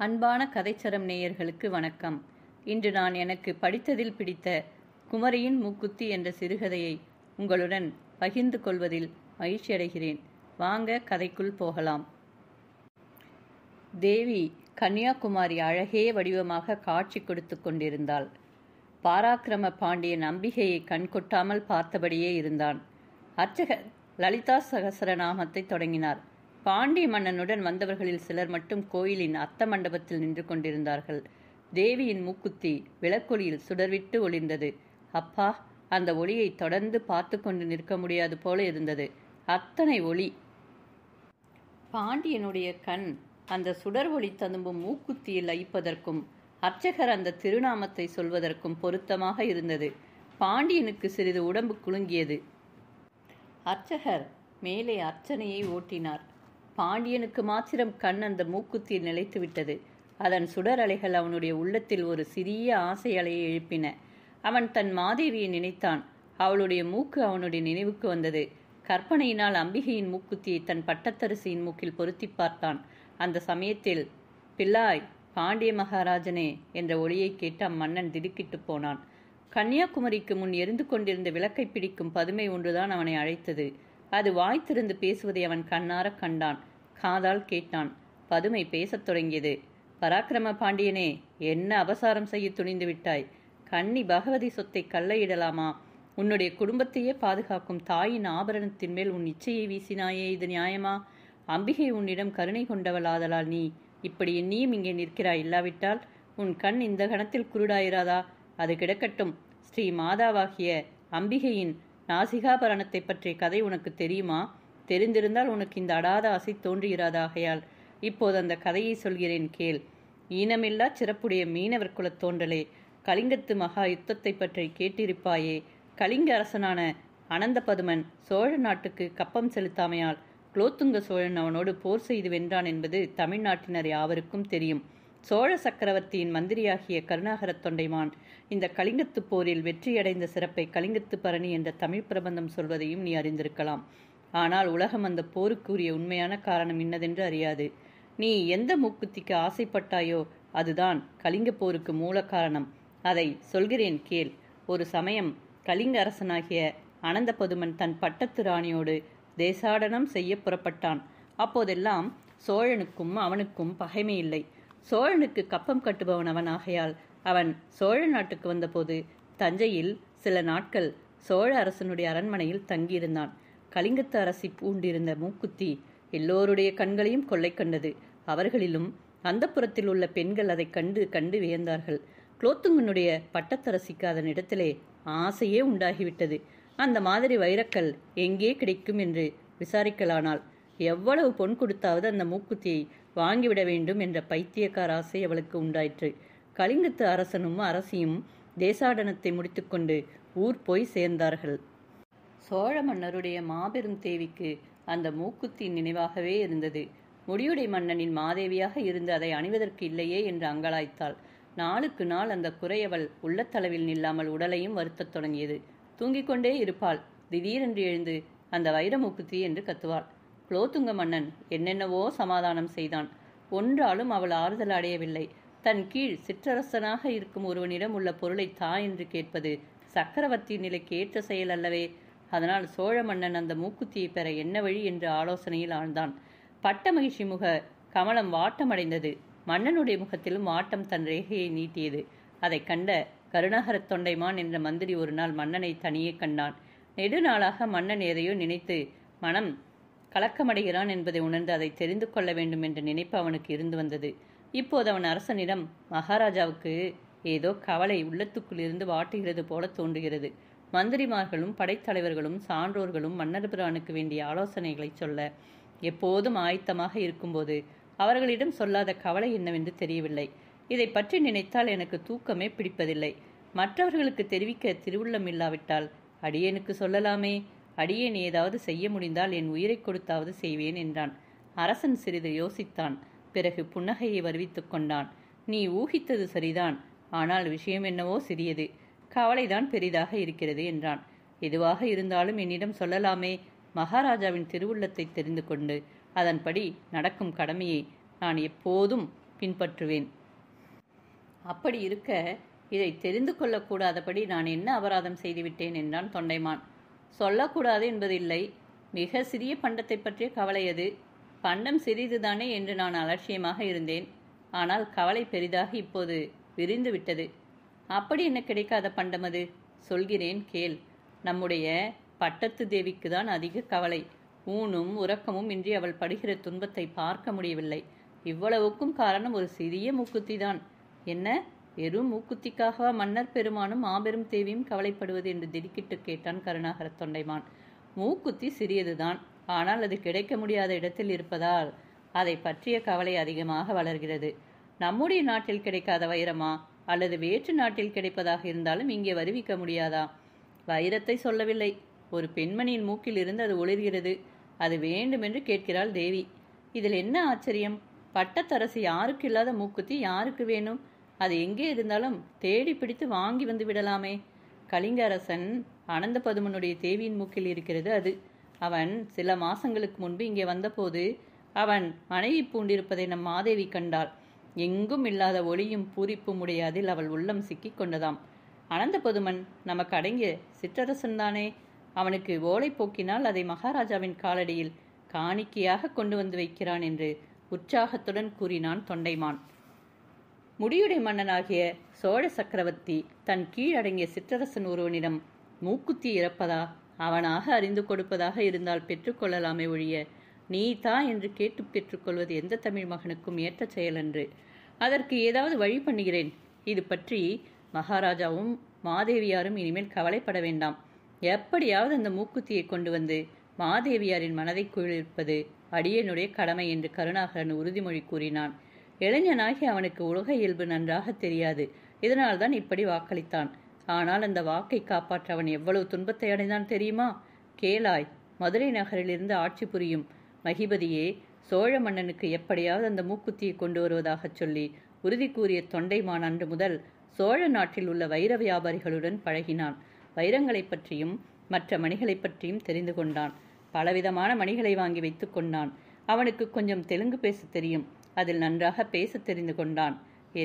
அன்பான கதைச்சரம் நேயர்களுக்கு வணக்கம். இன்று நான் எனக்கு படித்ததில் பிடித்த குமரியின் மூக்குத்தி என்ற சிறுகதையை உங்களுடன் பகிர்ந்து கொள்வதில் மகிழ்ச்சியடைகிறேன். வாங்க கதைக்குள் போகலாம். தேவி கன்னியாகுமரி அழகே வடிவமாக காட்சி கொடுத்து கொண்டிருந்தாள். பாராக்கிரம பாண்டியன் அம்பிகையை கண்கொட்டாமல் பார்த்தபடியே இருந்தான். அர்ச்சகர் லலிதா சகசரநாமத்தை தொடங்கினார். பாண்டிய மன்னனுடன் வந்தவர்களில் சிலர் மட்டும் கோயிலின் அத்த மண்டபத்தில் நின்று கொண்டிருந்தார்கள். தேவியின் மூக்குத்தி விளக்கொளியில் சுடர்விட்டு ஒளிர்ந்தது. அப்பா, அந்த ஒளியை தொடர்ந்து பார்த்து கொண்டு நிற்க முடியாது போல இருந்தது. அத்தனை ஒளி. பாண்டியனுடைய கண் அந்த சுடர் ஒளி ததும்பும் மூக்குத்தியில் லயிப்பதற்கும் அர்ச்சகர் அந்த திருநாமத்தை சொல்வதற்கும் பொருத்தமாக இருந்தது. பாண்டியனுக்கு சிறிது உடம்பு குலுங்கியது. அர்ச்சகர் மேலே அர்ச்சனையை ஓட்டினார். பாண்டியனுக்கு மாத்திரம் கண் அந்த மூக்குத்தியில் நிலைத்துவிட்டது. அதன் சுடர் அலைகள் அவனுடைய உள்ளத்தில் ஒரு சிறிய ஆசை அலையை எழுப்பின. அவன் தன் மாதேவியை நினைத்தான். அவளுடைய மூக்கு அவனுடைய நினைவுக்கு வந்தது. கற்பனையினால் அம்பிகையின் மூக்குத்தியை தன் பட்டத்தரசியின் மூக்கில் பொருத்தி பார்த்தான். அந்த சமயத்தில் பிள்ளாய், பாண்டிய மகாராஜனே என்ற ஒளியை கேட்டு அம்மன்னன் திடுக்கிட்டு போனான். கன்னியாகுமரிக்கு முன் எரிந்து கொண்டிருந்த விளக்கை பிடிக்கும் பதுமை ஒன்றுதான் அவனை அழைத்தது. அது வாய் திறந்து பேசுவதை அவன் கண்ணார கண்டான், காதால் கேட்டான். பதுமை பேசத் தொடங்கியது. பராக்கிரம பாண்டியனே, என்ன அபசாரம் செய்ய துணிந்து விட்டாய்? கன்னி பகவதி சொத்தை கல்லையிடலாமா? உன்னுடைய குடும்பத்தையே பாதுகாக்கும் தாயின் ஆபரணத்தின் மேல் உன் இச்சையை வீசினாயே, இது நியாயமா? அம்பிகை உன்னிடம் கருணை கொண்டவளாதலால் நீ இப்படி நீயும் இங்கே நிற்கிறாய். இல்லாவிட்டால் உன் கண் இந்த கணத்தில் குருடாயிராதா? அது கிடக்கட்டும். ஸ்ரீ மாதாவாகிய அம்பிகையின் நாசிகாபரணத்தை பற்றிய கதை உனக்கு தெரியுமா? தெரிந்திருந்தால் உனக்கு இந்த அடாத ஆசை தோன்றுகிறாதாகையால் இப்போது அந்த கதையை சொல்கிறேன் கேள். ஈனமில்லா சிறப்புடைய மீனவர் குலத் தோன்றலே, கலிங்கத்து மகா யுத்தத்தை பற்றி கேட்டிருப்பாயே. கலிங்க அரசனான அனந்த பதுமன் சோழ நாட்டுக்கு கப்பம் செலுத்தாமையால் குலோத்துங்க சோழன் அவனோடு போர் செய்து வென்றான் என்பது தமிழ்நாட்டினர் யாவருக்கும் தெரியும். சோழ சக்கரவர்த்தியின் மந்திரியாகிய கருணாகர தொண்டைமான் இந்த கலிங்கத்து போரில் வெற்றியடைந்த சிறப்பை கலிங்கத்து பரணி என்ற தமிழ் பிரபந்தம் சொல்வதையும் நீ அறிந்திருக்கலாம். ஆனால் உலகம் அந்த போருக்குரிய உண்மையான காரணம் இன்னதென்று அறியாது. நீ எந்த மூக்குத்திக்கு ஆசைப்பட்டாயோ அதுதான் கலிங்க போருக்கு மூல காரணம். அதை சொல்கிறேன் கேள். ஒரு சமயம் கலிங்க அரசனாகிய அனந்த பதுமன் தன் பட்டத்து ராணியோடு தேசாடனம் செய்ய புறப்பட்டான். அப்போதெல்லாம் சோழனுக்கும் அவனுக்கும் பகைமை இல்லை. சோழனுக்கு கப்பம் கட்டுபவன் அவன் ஆகையால் அவன் சோழ நாட்டுக்கு வந்தபோது தஞ்சையில் சில நாட்கள் சோழ அரசனுடைய அரண்மனையில் தங்கியிருந்தான். கலிங்கத்து அரசி பூண்டிருந்த மூக்குத்தி எல்லோருடைய கண்களையும் கொள்ளை கண்டது. அவர்களிலும் அந்த புறத்தில் உள்ள பெண்கள் அதை கண்டு கண்டு வியந்தார்கள். குலோத்துங்கனுடைய பட்டத்தரசிக்கு அதனிடத்திலே ஆசையே உண்டாகிவிட்டது. அந்த மாதிரி வைரக்கல் எங்கே கிடைக்கும் என்று விசாரிக்கலானாள். எவ்வளவு பொன் கொடுத்தாவது அந்த மூக்குத்தியை வாங்கிவிட வேண்டும் என்ற பைத்தியக்கார ஆசை அவளுக்கு உண்டாயிற்று. கலிங்கத்து அரசனும் அரசியும் தேசாடனத்தை முடித்துக்கொண்டு ஊர் போய் சேர்ந்தார்கள். சோழ மன்னருடைய மாபெரும் தேவிக்கு அந்த மூக்குத்தி நினைவாகவே இருந்தது. முடியுடை மன்னனின் மாதேவியாக இருந்து அதை அணிவதற்கு இல்லையே என்று அங்கலாய்த்தாள். நாளுக்கு நாள் அந்த குறையவள் உள்ளத்தளவில் நில்லாமல் உடலையும் வருத்தத் தொடங்கியது. தூங்கிக் கொண்டே இருப்பாள். திடீரென்று எழுந்து அந்த வைர மூக்குத்தி என்று கத்துவாள். குலோத்துங்க மன்னன் என்னென்னவோ சமாதானம் செய்தான். ஒன்றாலும் அவள் ஆறுதல் அடையவில்லை. தன் கீழ் சிற்றரசனாக இருக்கும் ஒருவனிடம் உள்ள பொருளை தா என்று கேட்பது சக்கரவர்த்தி நிலைக்கு ஏற்ற செயல் அல்லவே. அதனால் சோழ மன்னன் அந்த மூக்குத்தியை பெற என்ன வழி என்று ஆலோசனையில் ஆழ்ந்தான். பட்ட மகிழ்ச்சி முக கமலம் வாட்டமடைந்தது. மன்னனுடைய முகத்திலும் வாட்டம் தன் ரேகையை நீட்டியது. அதை கண்ட கருணாகர தொண்டைமான் என்ற மந்திரி ஒரு நாள் மன்னனை தனியே கண்டான். நெடுநாளாக மன்னன் எதையோ நினைத்து மனம் கலக்கமடைகிறான் என்பதை உணர்ந்து அதை தெரிந்து கொள்ள வேண்டும் என்ற நினைப்பு அவனுக்கு இருந்து வந்தது. இப்போது அவன் அரசனிடம், மகாராஜாவுக்கு ஏதோ கவலை உள்ளத்துக்குள் இருந்து வாட்டுகிறது போல தோன்றுகிறது. மந்திரிமார்களும் படைத்தலைவர்களும் சான்றோர்களும் மன்னர் பிரானுக்கு வேண்டிய ஆலோசனைகளை சொல்ல எப்போதும் ஆயத்தமாக இருக்கும்போது அவர்களிடம் சொல்லாத கவலை என்னவென்று தெரியவில்லை. இதை பற்றி நினைத்தால் எனக்கு தூக்கமே பிடிப்பதில்லை. மற்றவர்களுக்கு தெரிவிக்க திருவுள்ளம் இல்லாவிட்டால் அடியேனுக்கு சொல்லலாமே. அடியேன் ஏதாவது செய்ய முடிந்தால் என் உயிரை கொடுத்தாவது செய்வேன் என்றான். அரசன் சிறிது யோசித்தான். பிறகு புன்னகையை வருவித்துக் கொண்டான். நீ ஊகித்தது சரிதான். ஆனால் விஷயம் என்னவோ சிறியது. கவலைதான் பெரிதாக இருக்கிறது என்றான். எதுவாக இருந்தாலும் என்னிடம் சொல்லலாமே. மகாராஜாவின் திருவுள்ளத்தை தெரிந்து கொண்டு அதன்படி நடக்கும் கடமையை நான் எப்போதும் பின்பற்றுவேன். அப்படி இருக்க இதை தெரிந்து கொள்ளக்கூடாதபடி நான் என்ன அபராதம் செய்துவிட்டேன் என்றான் தொண்டைமான். சொல்லக்கூடாது என்பதில்லை, மிக சிறிய பண்டத்தை பற்றிய கவலை அது. பண்டம் சிறிதுதானே என்று நான் அலட்சியமாக இருந்தேன். ஆனால் கவலை பெரிதாக இப்போது விரிந்து விட்டது. அப்படி என்ன கிடைக்காத பண்டம் அது? சொல்கிறேன் கேள். நம்முடைய பட்டத்து தேவிக்கு தான் அதிக கவலை. ஊனும் உறக்கமும் இன்றி அவள் படுகிற துன்பத்தை பார்க்க முடியவில்லை. இவ்வளவுக்கும் காரணம் ஒரு சிறிய மூக்குத்தி தான். என்ன, வெறும் மூக்குத்திக்காகவா மன்னர் பெருமானும் மாபெரும் தேவியும் கவலைப்படுவது என்று திடுக்கிட்டு கேட்டான் கருணாகர தொண்டைமான். மூக்குத்தி சிறியதுதான், ஆனால் அது கிடைக்க முடியாத இடத்தில் இருப்பதால் அதை பற்றிய கவலை அதிகமாக வளர்கிறது. நம்முடைய நாட்டில் கிடைக்காத வைரமா அல்லது வேற்று நாட்டில் கிடைப்பதாக இருந்தாலும் இங்கே வருவிக்க முடியாதா? வைரத்தை சொல்லவில்லை, ஒரு பெண்மணியின் மூக்கில் இருந்து அது ஒளிர்கிறது. அது வேண்டுமென்று கேட்கிறாள் தேவி. இதில் என்ன ஆச்சரியம்? பட்டத்தரசு யாருக்கு இல்லாத மூக்குத்தி யாருக்கு வேணும்? அது எங்கே இருந்தாலும் தேடி பிடித்து வாங்கி வந்து விடலாமே. கலிங்க அரசன் அனந்த பதுமனுடைய தேவியின் மூக்கில் இருக்கிறது அது. அவன் சில மாசங்களுக்கு முன்பு இங்கே வந்தபோது அவன் மனைவி பூண்டிருப்பதை நம் மாதேவி கண்டாள். எங்கும் இல்லாத ஒளியும் பூரிப்பும் உடைய அதில் அவள் உள்ளம் சிக்கி கொண்டதாம். அனந்த பதுமன் நமக்கு அடங்கிய சிற்றரசன் தானே. அவனுக்கு ஓலை போக்கினால் அதை மகாராஜாவின் காலடியில் காணிக்கையாக கொண்டு வந்து வைக்கிறான் என்று உற்சாகத்துடன் கூறினான் தொண்டைமான். முடியுடை மன்னனாகிய சோழ சக்கரவர்த்தி தன் கீழடங்கிய சிற்றரசன் ஒருவனிடம் மூக்குத்தி இறப்பதா அவனாக அறிந்து கொடுப்பதாக இருந்தால் பெற்றுக்கொள்ளலாமே ஒழிய நீ தா என்று கேட்டு பெற்றுக்கொள்வது எந்த தமிழ் மகனுக்கும் ஏற்ற செயலன்று. அதற்கு ஏதாவது வழி பண்ணுகிறேன். இது பற்றி மகாராஜாவும் மாதேவியாரும் இனிமேல் கவலைப்பட வேண்டாம். எப்படியாவது அந்த மூக்குத்தியை கொண்டு வந்து மாதேவியாரின் மனதை குளிர்ப்பது அடியனுடைய கடமை என்று கருணாகரன் உறுதிமொழி கூறினான். இளைஞனாகி அவனுக்கு உலக இயல்பு நன்றாக தெரியாது. இதனால்தான் இப்படி வாக்களித்தான். ஆனால் அந்த வாக்கை காப்பாற்ற அவன் எவ்வளவு துன்பத்தை அடைந்தான் தெரியுமா? கேளாய். மதுரை நகரிலிருந்து ஆட்சி புரியும் மகிபதியே சோழ மன்னனுக்கு எப்படியாவது அந்த மூக்குத்தியை கொண்டு வருவதாகச் சொல்லி உறுதி கூறிய தொண்டைமான் அன்று முதல் சோழ நாட்டில் உள்ள வைர வியாபாரிகளுடன் பழகினான். வைரங்களை பற்றியும் மற்ற மணிகளை பற்றியும் தெரிந்து கொண்டான். பலவிதமான மணிகளை வாங்கி வைத்து கொண்டான். அவனுக்கு கொஞ்சம் தெலுங்கு பேச தெரியும். அதில் நன்றாக பேச தெரிந்து கொண்டான்.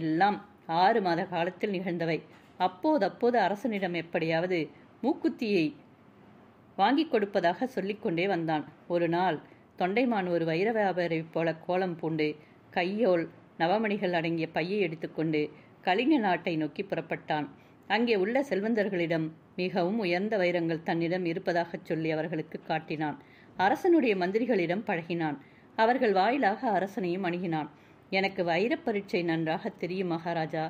எல்லாம் 6 மாத காலத்தில் நிகழ்ந்தவை. அப்போதப்போது அரசனிடம் எப்படியாவது மூக்குத்தியை வாங்கி கொடுப்பதாக சொல்லிக்கொண்டே வந்தான். ஒரு நாள் தொண்டைமான் ஒரு வைர வியாபாரி போல கோலம் பூண்டு கையோல் நவமணிகள் அடங்கிய பையை எடுத்துக்கொண்டு கலிங்க நாட்டை நோக்கி புறப்பட்டான். அங்கே உள்ள செல்வந்தர்களிடம் மிகவும் உயர்ந்த வைரங்கள் தன்னிடம் இருப்பதாகச் சொல்லி அவர்களுக்கு காட்டினான். அரசனுடைய மந்திரிகளிடம் பழகினான். அவர்கள் வாயிலாக அரசனையும் அணுகினான். எனக்கு வைரப் பரீட்சை நன்றாக தெரியும் மகாராஜா.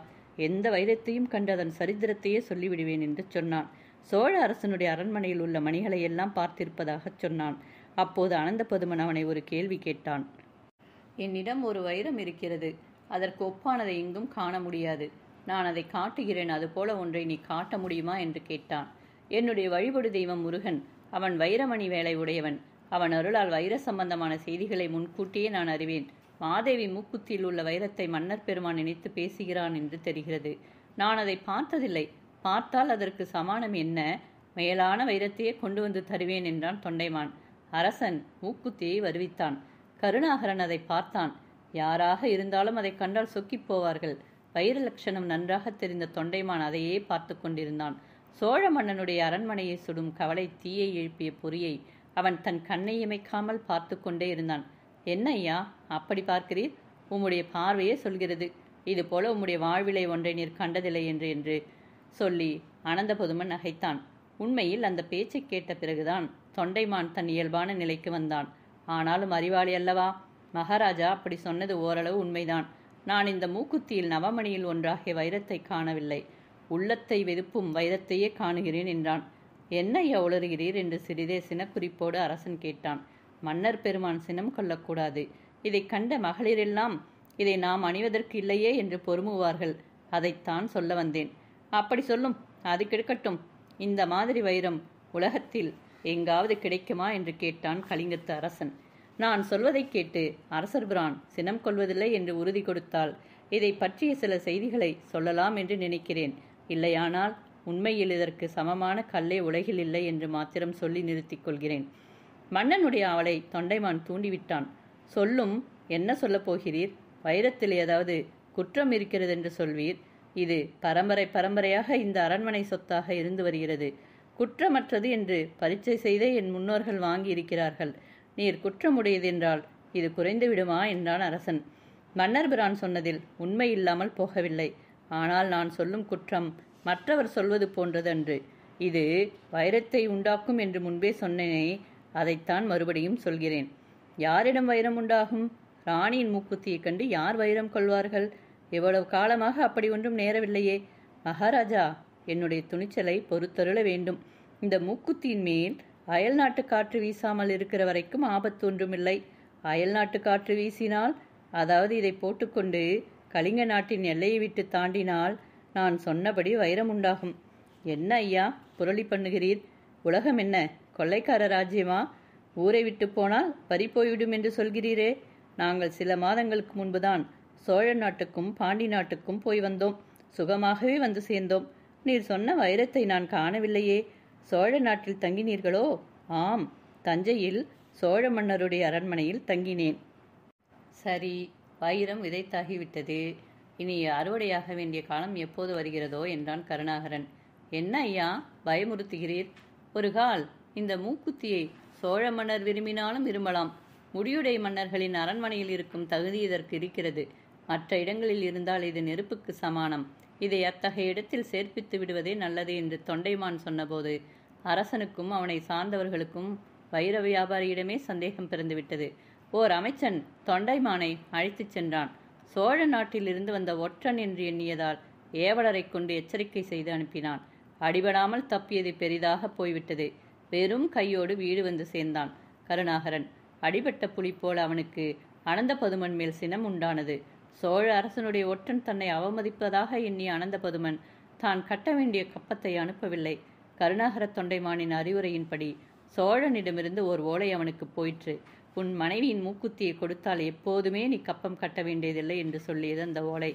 எந்த வைரத்தையும் கண்டு அதன் சரித்திரத்தையே சொல்லிவிடுவேன் என்று சொன்னான். சோழ அரசனுடைய அரண்மனையில் உள்ள மணிகளை எல்லாம் பார்த்திருப்பதாக சொன்னான். அப்போது அனந்த பதுமன் அவனை ஒரு கேள்வி கேட்டான். என்னிடம் ஒரு வைரம் இருக்கிறது. அதற்கு ஒப்பானதை எங்கும் காண முடியாது. நான் அதை காட்டுகிறேன். அதுபோல ஒன்றை நீ காட்ட முடியுமா என்று கேட்டான். என்னுடைய வழிபடு தெய்வம் முருகன். அவன் வைரமணி வேலை உடையவன். அவன் அருளால் வைர சம்பந்தமான செய்திகளை முன்கூட்டியே நான் அறிவேன். மாதேவி மூக்குத்தியில் உள்ள வைரத்தை மன்னர் பெருமான் நினைத்து பேசுகிறான் என்று தெரிகிறது. நான் அதை பார்த்ததில்லை. பார்த்தால் அதற்கு சமானம் என்ன? மேலான வைரத்தையே கொண்டு வந்து தருவேன் என்றான் தொண்டைமான். அரசன் மூக்குத்தியை வருவித்தான். கருணாகரன் அதை பார்த்தான். யாராக இருந்தாலும் அதை கண்டால் சொக்கிப் போவார்கள். வைர லட்சணம் நன்றாக தெரிந்த தொண்டைமான் அதையே பார்த்து கொண்டிருந்தான். சோழ மன்னனுடைய அரண்மனையை சுடும் கவலை தீயை எழுப்பிய பொறியை அவன் தன் கண்ணை இமைக்காமல் பார்த்து கொண்டே இருந்தான். என்ன ஐயா அப்படி பார்க்கிறீர்? உம்முடைய பார்வையே சொல்கிறது. இது போல உம்முடைய வாழ்விலை ஒன்றை நீர் கண்டதில்லை என்று சொல்லி அனந்த பதுமன் நகைத்தான். உண்மையில் அந்த பேச்சை கேட்ட பிறகுதான் தொண்டைமான் தன் இயல்பான நிலைக்கு வந்தான். ஆனாலும் அறிவாளி அல்லவா? மகாராஜா அப்படி சொன்னது ஓரளவு உண்மைதான். நான் இந்த மூக்குத்தியில் நவமணியில் ஒன்றாகிய வைரத்தை காணவில்லை. உள்ளத்தை வெதுப்பும் வைரத்தையே காணுகிறேன் என்றான். என்ன ஐயா உளறுகிறீர் என்று சிறிதே சினக்குறிப்போடு அரசன் கேட்டான். மன்னர் பெருமான் சினம் கொள்ளக்கூடாது. இதை கண்ட மகளிரெல்லாம் இதை நாம் அணிவதற்கு இல்லையே என்று பொறுமுவார்கள். அதைத்தான் சொல்ல வந்தேன். அப்படி சொல்லும், அது கிடைக்கட்டும். இந்த மாதிரி வைரம் உலகத்தில் எங்காவது கிடைக்குமா என்று கேட்டான் கலிங்கத்து அரசன். நான் சொல்வதை கேட்டு அரசர் பிரான் சினம் கொள்வதில்லை என்று உறுதி கொடுத்தால் இதை பற்றிய சில செய்திகளை சொல்லலாம் என்று நினைக்கிறேன். இல்லையானால் உண்மையில் இதற்கு சமமான கல்லே உலகில் இல்லை என்று மாத்திரம் சொல்லி நிறுத்திக் கொள்கிறேன். மன்னனுடைய அவளை தொண்டைமான் தூண்டிவிட்டான். சொல்லும், என்ன சொல்லப் போகிறீர்? வைரத்தில் ஏதாவது குற்றம் இருக்கிறது என்று சொல்வீர். இது பரம்பரையாக இந்த அரண்மனை சொத்தாக இருந்து வருகிறது. குற்றமற்றது என்று பரீட்சை செய்தே என் முன்னோர்கள் வாங்கி இருக்கிறார்கள். நீர் குற்றமுடையது என்றால் இது குறைந்து விடுமா என்றான் அரசன். மன்னர் பிரான் சொன்னதில் உண்மை இல்லாமல் போகவில்லை. ஆனால் நான் சொல்லும் குற்றம் மற்றவர் சொல்வது போன்றது அன்று. இது வைரத்தை உண்டாக்கும் என்று முன்பே சொன்னேனே, அதைத்தான் மறுபடியும் சொல்கிறேன். யாரிடம் வைரம் உண்டாகும்? ராணியின் மூக்குத்தியை கண்டு யார் வைரம் கொள்வார்கள்? எவ்வளவு காலமாக அப்படி ஒன்றும் நேரவில்லையே. மகாராஜா, என்னுடைய துணிச்சலை பொறுத்தருள வேண்டும். இந்த மூக்குத்தியின் மேல் அயல் நாட்டு காற்று வீசாமல் இருக்கிற வரைக்கும் ஆபத்து ஒன்றுமில்லை. அயல் நாட்டு காற்று வீசினால், அதாவது இதை போட்டுக்கொண்டு கலிங்க நாட்டின் எல்லையை விட்டு தாண்டினால் நான் சொன்னபடி வைரம் உண்டாகும். என்ன ஐயா புரளி பண்ணுகிறீர்? உலகம் என்ன கொள்ளைக்கார ராஜ்யமா? ஊரை விட்டு போனால் பறி போய்விடும் என்று சொல்கிறீரே. நாங்கள் சில மாதங்களுக்கு முன்புதான் சோழ நாட்டுக்கும் பாண்டி நாட்டுக்கும் போய் வந்தோம். சுகமாகவே வந்து சேர்ந்தோம். நீர் சொன்ன வைரத்தை நான் காணவில்லையே. சோழ நாட்டில் தங்கினீர்களோ? ஆம், தஞ்சையில் சோழ மன்னருடைய அரண்மனையில் தங்கினேன். சரி, வைரம் விதைத்தாகிவிட்டது. இனி அறுவடையாக வேண்டிய காலம் எப்போது வருகிறதோ என்றான் கருணாகரன். என்ன ஐயா பயமுறுத்துகிறீர்? ஒரு கால் இந்த மூக்குத்தியை சோழ மன்னர் விரும்பினாலும் விரும்பலாம். முடியுடை மன்னர்களின் அரண்மனையில் இருக்கும் தகுதி இதற்கு இருக்கிறது. மற்ற இடங்களில் இருந்தால் இது நெருப்புக்கு சமானம். இதை அத்தகைய இடத்தில் சேர்ப்பித்து விடுவதே நல்லது என்று தொண்டைமான் சொன்னபோது அரசனுக்கும் அவனை சார்ந்தவர்களுக்கும் வைர வியாபாரியிடமே சந்தேகம் பிறந்துவிட்டது. ஓர் அமைச்சன் தொண்டைமானை அழைத்துச் சென்றான். சோழ நாட்டிலிருந்து வந்த ஒற்றன் என்று எண்ணியதால் ஏவலரை கொண்டு எச்சரிக்கை செய்து அனுப்பினான். அடிபடாமல் தப்பியது பெரிதாக போய்விட்டது. வெறும் கையோடு வீடு வந்து சேர்ந்தான் கருணாகரன். அடிபட்ட புலி போல அவனுக்கு அனந்த பதுமன் மேல் சினம் உண்டானது. சோழ அரசனுடைய ஒற்றன் தன்னை அவமதிப்பதாக எண்ணிய அனந்த பதுமன் தான் கட்ட வேண்டிய கப்பத்தை அனுப்பவில்லை. கருணாகர தொண்டைமானின் அறிவுரையின்படி சோழனிடமிருந்து ஓர் ஓலை அவனுக்கு போயிற்று. உன் மனைவியின் மூக்குத்தியை கொடுத்தால் எப்போதுமே நீ கப்பம் கட்ட வேண்டியதில்லை என்று சொல்லியது அந்த ஓலை.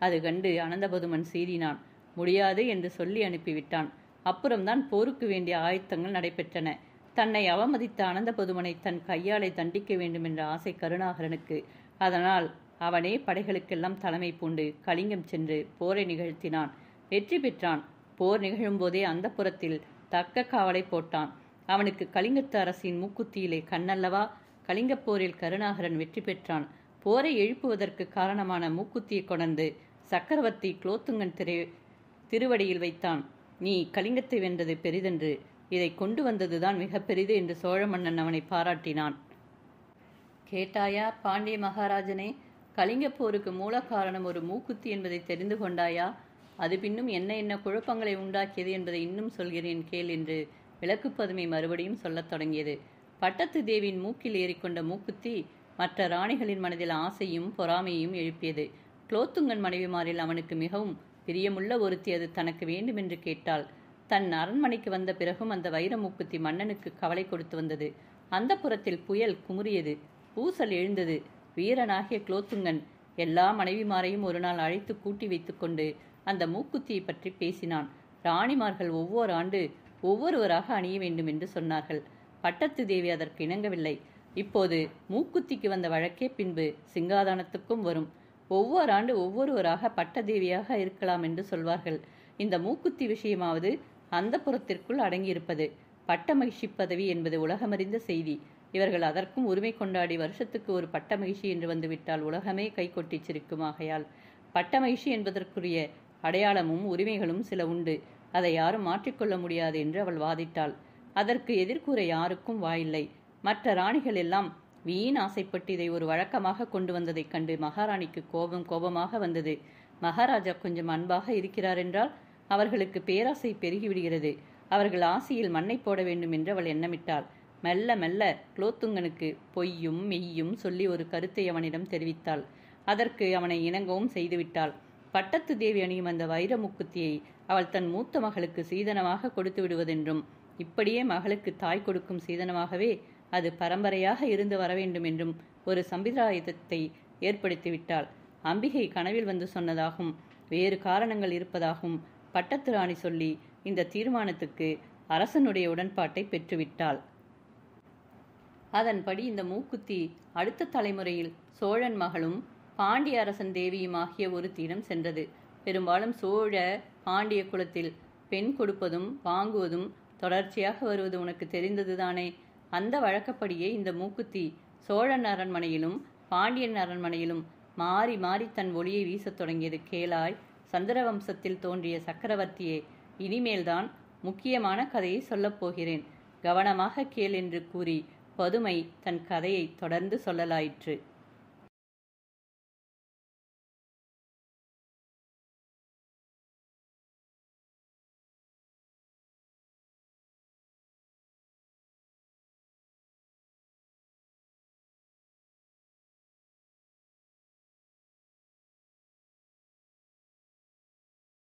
அது கண்டு அனந்தபதுமன் சீறினான். முடியாது என்று சொல்லி அனுப்பிவிட்டான். அப்புறம்தான் போருக்கு வேண்டிய ஆயத்தங்கள் நடைபெற்றன. தன்னை அவமதித்த அனந்தபதுமனை தன் கையாலை தண்டிக்க வேண்டும் என்ற ஆசை கருணாகரனுக்கு. அதனால் அவனே படைகளுக்கெல்லாம் தலைமை பூண்டு கலிங்கம் சென்று போரை நிகழ்த்தினான். வெற்றி பெற்றான். போர் நிகழும்போதே அந்த புறத்தில் தக்க காவலை போட்டான். அவனுக்கு கலிங்கத்து அரசின் மூக்குத்தியிலே கண்ணல்லவா? கலிங்கப் போரில் கருணாகரன் வெற்றி பெற்றான். போரை எழுப்புவதற்கு காரணமான மூக்குத்தியை கொணர்ந்து சக்கரவர்த்தி குலோத்துங்கன் திருவடியில் வைத்தான். நீ கலிங்கத்தை வென்றது பெரிதென்று, இதை கொண்டு வந்ததுதான் மிக பெரிது என்று சோழ மன்னன் அவனை பாராட்டினான். கேட்டாயா பாண்டிய மகாராஜனே? கலிங்கப் போருக்கு மூல காரணம் ஒரு மூக்குத்தி என்பதை தெரிந்து கொண்டாயா? அது பின்னும் என்ன என்ன குழப்பங்களை உண்டாக்கியது என்பதை இன்னும் சொல்கிறேன் கேள் என்று விளக்குப்பதுமை மறுபடியும் சொல்லத் தொடங்கியது. பட்டத்து தேவியின் மூக்கில் ஏறிக்கொண்ட மூக்குத்தி மற்ற ராணிகளின் மனதில் ஆசையும் பொறாமையும் எழுப்பியது. குலோத்துங்கன் மனைவிமாரில் அவனுக்கு மிகவும் பிரியமுள்ள ஒருத்தி அது தனக்கு வேண்டுமென்று கேட்டாள். தன் அரண்மனைக்கு வந்த பிறகும் அந்த வைர மூக்குத்தி மன்னனுக்கு கவலை கொடுத்து வந்தது. அந்த புறத்தில் புயல் குமுறியது. பூசல் எழுந்தது. வீரனாகிய குலோத்துங்கன் எல்லா மனைவிமாரையும் ஒரு நாள் அழைத்து கூட்டி வைத்துக்கொண்டு அந்த மூக்குத்தியை பற்றி பேசினான். ராணிமார்கள் ஒவ்வொரு ஆண்டு ஒவ்வொருவராக அணிய வேண்டும் என்று சொன்னார்கள். பட்டத்து தேவி அதற்கு இணங்கவில்லை. இப்போது மூக்குத்திக்கு வந்த வழக்கே பின்பு சிங்காதானத்துக்கும் வரும். ஒவ்வொரு ஆண்டு ஒவ்வொருவராக பட்டதேவியாக இருக்கலாம் என்று சொல்வார்கள். இந்த மூக்குத்தி விஷயமாவது அந்த புறத்திற்குள் அடங்கியிருப்பது. பட்ட மகிழ்ச்சி பதவி என்பது உலகமறிந்த செய்தி. இவர்கள் அதற்கும் உரிமை கொண்டாடி வருஷத்துக்கு ஒரு பட்ட மகிழ்ச்சி என்று வந்துவிட்டால் உலகமே கை கொட்டி சிரிக்குமாகையால் பட்ட மகிழ்ச்சி என்பதற்குரிய அடையாளமும் உரிமைகளும் சில உண்டு. அதை யாரும் மாற்றிக்கொள்ள முடியாது என்று அவள் வாதிட்டாள். அதற்கு எதிர்கூற யாருக்கும் வாயில்லை. மற்ற ராணிகள் எல்லாம் வீண் ஆசைப்பட்டு இதை ஒரு வழக்கமாக கொண்டு வந்ததைக் கண்டு மகாராணிக்கு கோபமாக வந்தது. மகாராஜா கொஞ்சம் அன்பாக இருக்கிறார் என்றால் அவர்களுக்கு பேராசை பெருகிவிடுகிறது. அவர்கள் ஆசையில் மண்ணை போட வேண்டும் என்று அவள் எண்ணமிட்டாள். மெல்ல மெல்ல குலோத்துங்கனுக்கு பொய்யும் மெய்யும் சொல்லி ஒரு கருத்தை அவனிடம் தெரிவித்தாள். அதற்கு அவனை இணங்கவும் செய்துவிட்டாள். பட்டத்து தேவி அணியும் அந்த வைர மூக்குத்தியை அவள் தன் மூத்த மகளுக்கு சீதனமாக கொடுத்து விடுவதென்றும், இப்படியே மகளுக்கு தாய் கொடுக்கும் சீதனமாகவே அது பரம்பரையாக இருந்து வர வேண்டும் என்றும் ஒரு சம்பிரதாயத்தை ஏற்படுத்திவிட்டாள். அம்பிகை கனவில் வந்து சொன்னதாகவும் வேறு காரணங்கள் இருப்பதாகவும் பட்டத்து ராணி சொல்லி இந்த தீர்மானத்துக்கு அரசனுடைய உடன்பாட்டை பெற்றுவிட்டாள். அதன்படி இந்த மூக்குத்தி அடுத்த தலைமுறையில் சோழன் மகளும் பாண்டிய அரசன் தேவியுமாகிய ஒருத்தியிடம் சென்றது. பெரும்பாலும் சோழ பாண்டிய குலத்தில் பெண் கொடுப்பதும் வாங்குவதும் தொடர்ச்சியாக வருவது உனக்கு தெரிந்ததுதானே? அந்த வழக்கப்படியே இந்த மூக்குத்தி சோழன் அரண்மனையிலும் பாண்டியன் அரண்மனையிலும் மாறி மாறி தன் ஒளியை வீசத் தொடங்கியது. கேளாய், சந்திரவம்சத்தில் தோன்றிய சக்கரவர்த்தியே, இனிமேல்தான் முக்கியமான கதையை சொல்லப் போகிறேன். கவனமாக கேள் என்று கூறி பதுமை தன் கதையை தொடர்ந்து சொல்லலாயிற்று.